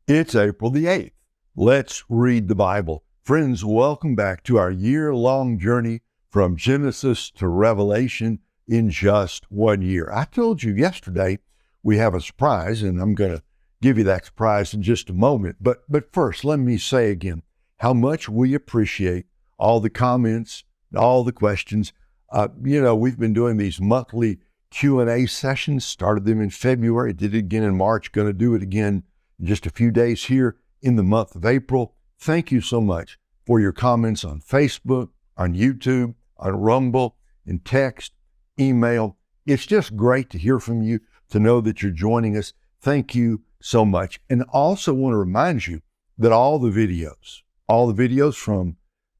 It's April the 8th. Let's read the Bible. Friends, welcome back to our year-long journey from Genesis to Revelation in just 1 year. I told you yesterday we have a surprise, and I'm going to give you that surprise in just a moment. But first, let me say again how much we appreciate all the comments, all the questions. We've been doing these monthly Q&A sessions, started them in February, did it again in March, going to do it again in just a few days here in the month of April. Thank you so much for your comments on Facebook, on YouTube, on Rumble, in text, email. It's just great to hear from you, to know that you're joining us. Thank you so much. And I also want to remind you that all the videos from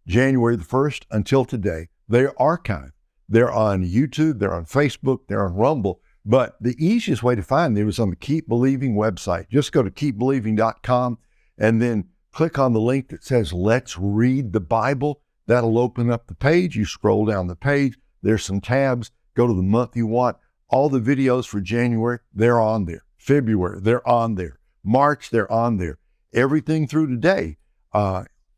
January the 1st until today, they're archived. They're on YouTube, they're on Facebook, they're on Rumble. But the easiest way to find them is on the Keep Believing website. Just go to keepbelieving.com and then click on the link that says, Let's Read the Bible. That'll open up the page. You scroll down the page. There's some tabs. Go to the month you want. All the videos for January, they're on there. February, they're on there. March, they're on there. Everything through today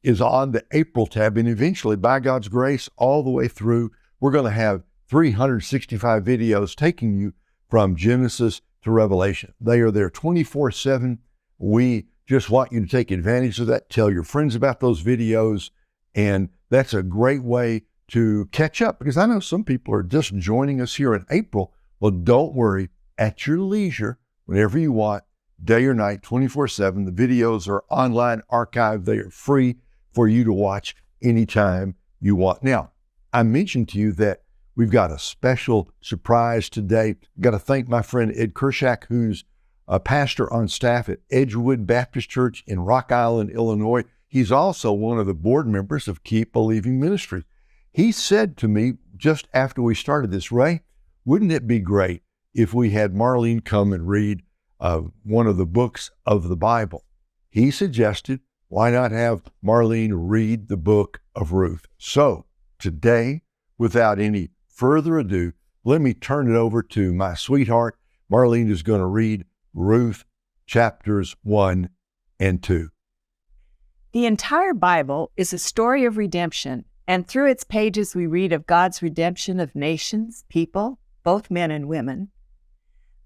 is on the April tab. And eventually, by God's grace, all the way through, we're going to have 365 videos taking you from Genesis to Revelation. They are there 24/7. We just want you to take advantage of that. Tell your friends about those videos. And that's a great way to catch up, because I know some people are just joining us here in April. Well, don't worry. At your leisure, whenever you want, day or night, 24/7, the videos are online archived. They are free for you to watch anytime you want. Now, I mentioned to you that we've got a special surprise today. Got to thank my friend Ed Kershak, who's a pastor on staff at Edgewood Baptist Church in Rock Island, Illinois. He's also one of the board members of Keep Believing Ministries. He said to me just after we started this, Ray, wouldn't it be great if we had Marlene come and read one of the books of the Bible? He suggested, why not have Marlene read the book of Ruth? So today, without any further ado, let me turn it over to my sweetheart. Marlene is going to read Ruth chapters 1 and 2. The entire Bible is a story of redemption, and through its pages we read of God's redemption of nations, people, both men and women.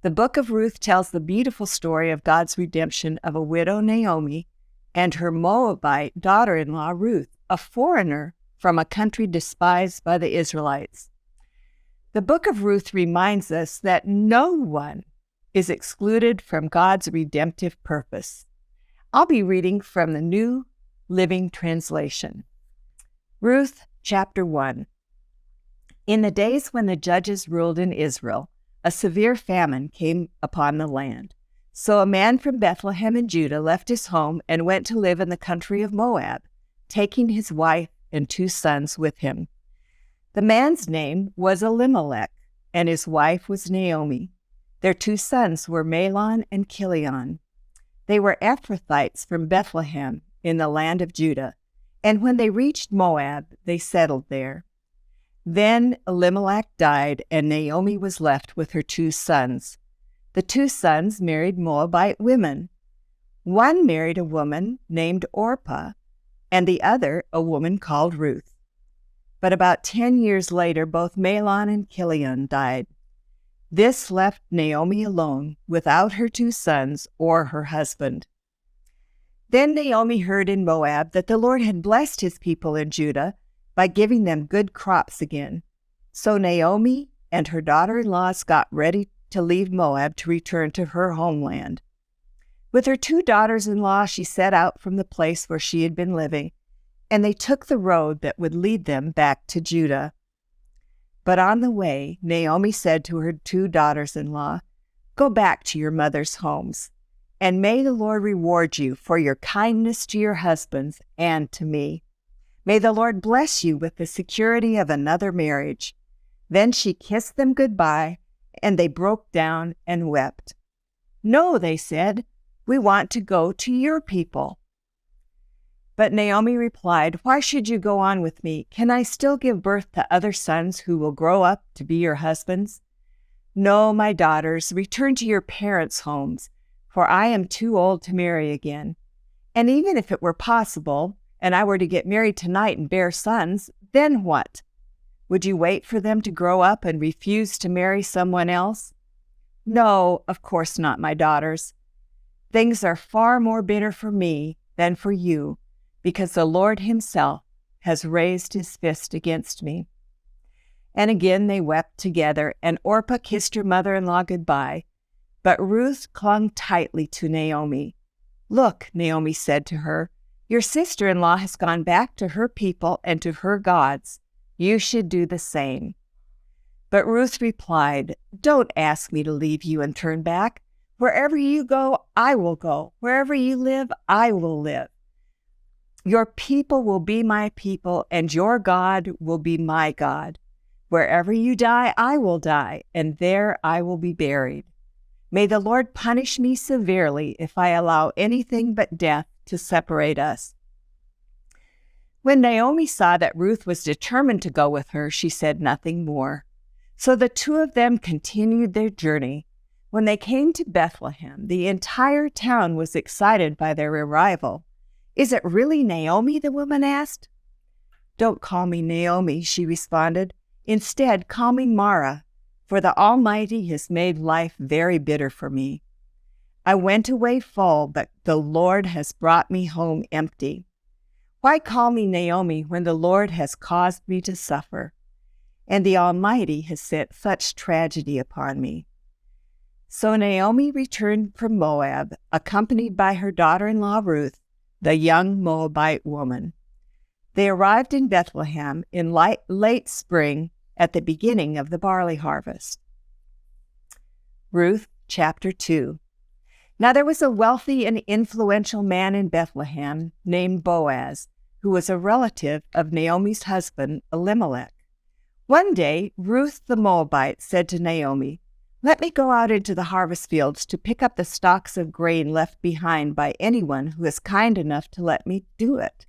The book of Ruth tells the beautiful story of God's redemption of a widow, Naomi, and her Moabite daughter-in-law, Ruth, a foreigner from a country despised by the Israelites. The book of Ruth reminds us that no one is excluded from God's redemptive purpose. I'll be reading from the New Living Translation. Ruth chapter 1. In the days when the judges ruled in Israel, a severe famine came upon the land. So a man from Bethlehem in Judah left his home and went to live in the country of Moab, taking his wife and 2 sons with him. The man's name was Elimelech, and his wife was Naomi. Their 2 sons were Mahlon and Chilion. They were Ephrathites from Bethlehem in the land of Judah, and when they reached Moab, they settled there. Then Elimelech died, and Naomi was left with her 2 sons. The 2 sons married Moabite women. One married a woman named Orpah, and the other a woman called Ruth. But about 10 years later, both Mahlon and Chilion died. This left Naomi alone, without her 2 sons or her husband. Then Naomi heard in Moab that the Lord had blessed his people in Judah by giving them good crops again. So Naomi and her daughter-in-laws got ready to leave Moab to return to her homeland. With her 2 daughters-in-law, she set out from the place where she had been living, and they took the road that would lead them back to Judah. But on the way, Naomi said to her 2 daughters-in-law, "Go back to your mother's homes, and may the Lord reward you for your kindness to your husbands and to me. May the Lord bless you with the security of another marriage." Then she kissed them goodbye, and they broke down and wept. "No," they said, "we want to go to your people." But Naomi replied, "Why should you go on with me? Can I still give birth to other sons who will grow up to be your husbands? No, my daughters, return to your parents' homes, for I am too old to marry again. And even if it were possible, and I were to get married tonight and bear sons, then what? Would you wait for them to grow up and refuse to marry someone else? No, of course not, my daughters. Things are far more bitter for me than for you, because the Lord himself has raised his fist against me. And again they wept together, and Orpah kissed her mother-in-law goodbye. But Ruth clung tightly to Naomi. Look, Naomi said to her, your sister-in-law has gone back to her people and to her gods. You should do the same. But Ruth replied, don't ask me to leave you and turn back. Wherever you go, I will go. Wherever you live, I will live. Your people will be my people, and your God will be my God. Wherever you die, I will die, and there I will be buried. May the Lord punish me severely if I allow anything but death to separate us. When Naomi saw that Ruth was determined to go with her, she said nothing more. So the two of them continued their journey. When they came to Bethlehem, the entire town was excited by their arrival. Is it really Naomi? The woman asked. Don't call me Naomi, she responded. Instead, call me Mara, for the Almighty has made life very bitter for me. I went away full, but the Lord has brought me home empty. Why call me Naomi when the Lord has caused me to suffer, and the Almighty has sent such tragedy upon me? So Naomi returned from Moab, accompanied by her daughter-in-law Ruth, the young Moabite woman. They arrived in Bethlehem in late spring at the beginning of the barley harvest. Ruth chapter 2. Now there was a wealthy and influential man in Bethlehem named Boaz, who was a relative of Naomi's husband Elimelech. One day, Ruth the Moabite said to Naomi, let me go out into the harvest fields to pick up the stalks of grain left behind by anyone who is kind enough to let me do it.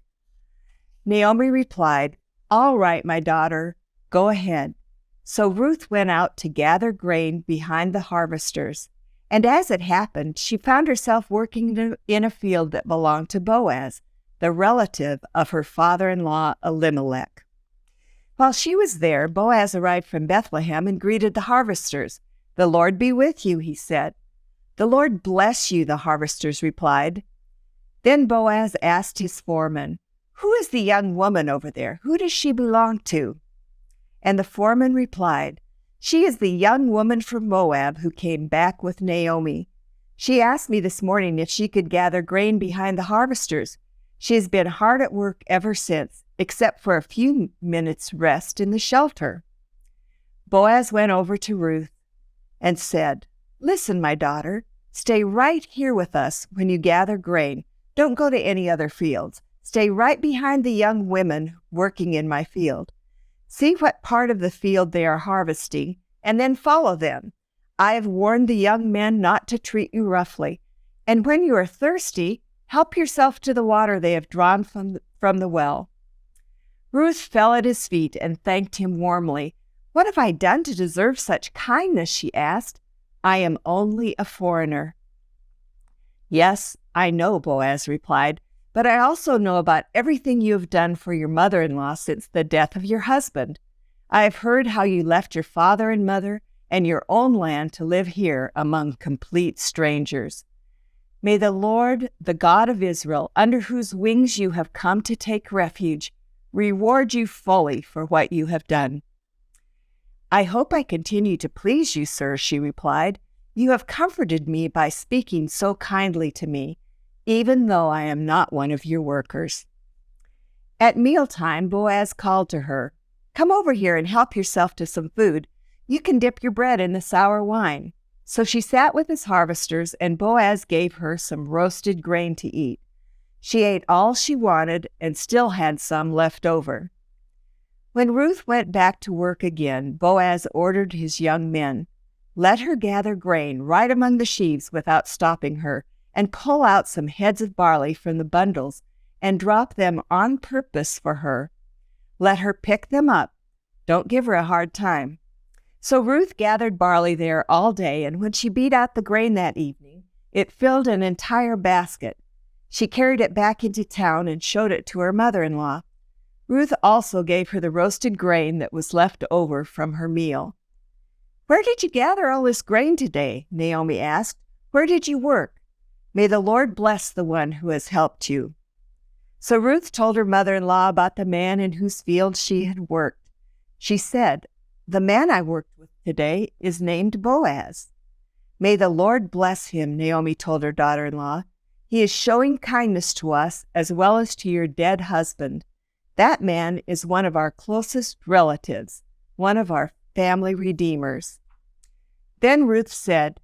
Naomi replied, all right, my daughter, go ahead. So Ruth went out to gather grain behind the harvesters, and as it happened, she found herself working in a field that belonged to Boaz, the relative of her father-in-law Elimelech. While she was there, Boaz arrived from Bethlehem and greeted the harvesters. The Lord be with you, he said. The Lord bless you, the harvesters replied. Then Boaz asked his foreman, who is the young woman over there? Who does she belong to? And the foreman replied, she is the young woman from Moab who came back with Naomi. She asked me this morning if she could gather grain behind the harvesters. She has been hard at work ever since, except for a few minutes' rest in the shelter. Boaz went over to Ruth and said, listen, my daughter, stay right here with us when you gather grain. Don't go to any other fields. Stay right behind the young women working in my field. See what part of the field they are harvesting, and then follow them. I have warned the young men not to treat you roughly. And when you are thirsty, help yourself to the water they have drawn from the well. Ruth fell at his feet and thanked him warmly. What have I done to deserve such kindness? She asked. I am only a foreigner. Yes, I know, Boaz replied, but I also know about everything you have done for your mother-in-law since the death of your husband. I have heard how you left your father and mother and your own land to live here among complete strangers. May the Lord, the God of Israel, under whose wings you have come to take refuge, reward you fully for what you have done. I hope I continue to please you, sir, she replied. You have comforted me by speaking so kindly to me, even though I am not one of your workers. At mealtime, Boaz called to her, come over here and help yourself to some food. You can dip your bread in the sour wine. So she sat with his harvesters, and Boaz gave her some roasted grain to eat. She ate all she wanted and still had some left over. When Ruth went back to work again, Boaz ordered his young men, let her gather grain right among the sheaves without stopping her, and pull out some heads of barley from the bundles and drop them on purpose for her. Let her pick them up. Don't give her a hard time. So Ruth gathered barley there all day, and when she beat out the grain that evening, It filled an entire basket. She carried it back into town and showed it to her mother-in-law. Ruth also gave her the roasted grain that was left over from her meal. "Where did you gather all this grain today?" Naomi asked. "Where did you work? May the Lord bless the one who has helped you." So Ruth told her mother-in-law about the man in whose field she had worked. She said, "The man I worked with today is named Boaz." "May the Lord bless him," Naomi told her daughter-in-law. "He is showing kindness to us as well as to your dead husband. That man is one of our closest relatives, one of our family redeemers." Then Ruth said,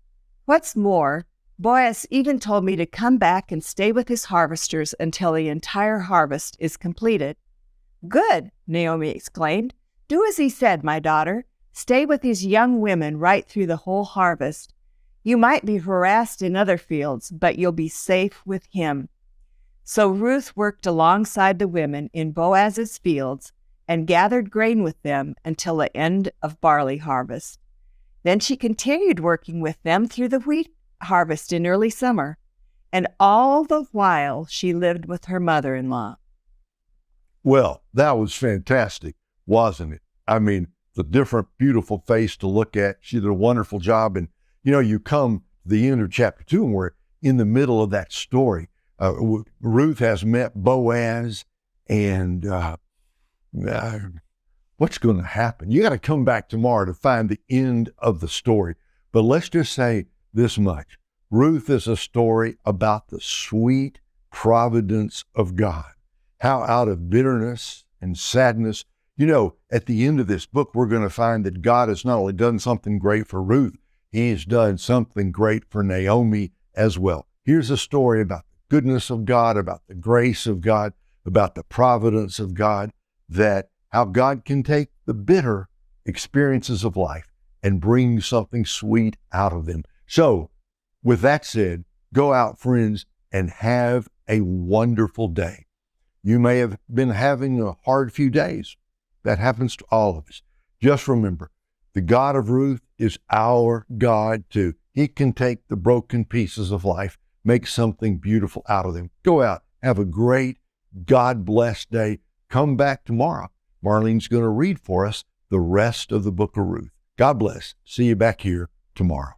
"What's more, Boaz even told me to come back and stay with his harvesters until the entire harvest is completed." "Good," Naomi exclaimed. "Do as he said, my daughter. Stay with his young women right through the whole harvest. You might be harassed in other fields, but you'll be safe with him." So Ruth worked alongside the women in Boaz's fields and gathered grain with them until the end of barley harvest. Then she continued working with them through the wheat harvest in early summer, and all the while she lived with her mother-in-law. Well, that was fantastic, wasn't it? I mean, the different, beautiful face to look at. She did a wonderful job. And, you come to the end of chapter 2, and we're in the middle of that story. Ruth has met Boaz, and what's going to happen? You got to come back tomorrow to find the end of the story. But let's just say this much. Ruth is a story about the sweet providence of God. How out of bitterness and sadness, at the end of this book, we're going to find that God has not only done something great for Ruth, He's done something great for Naomi as well. Here's a story about the goodness of God, about the grace of God, about the providence of God, that how God can take the bitter experiences of life and bring something sweet out of them. So, with that said, go out, friends, and have a wonderful day. You may have been having a hard few days. That happens to all of us. Just remember, the God of Ruth is our God too. He can take the broken pieces of life, make something beautiful out of them. Go out, have a great, God-blessed day. Come back tomorrow. Marlene's going to read for us the rest of the book of Ruth. God bless. See you back here tomorrow.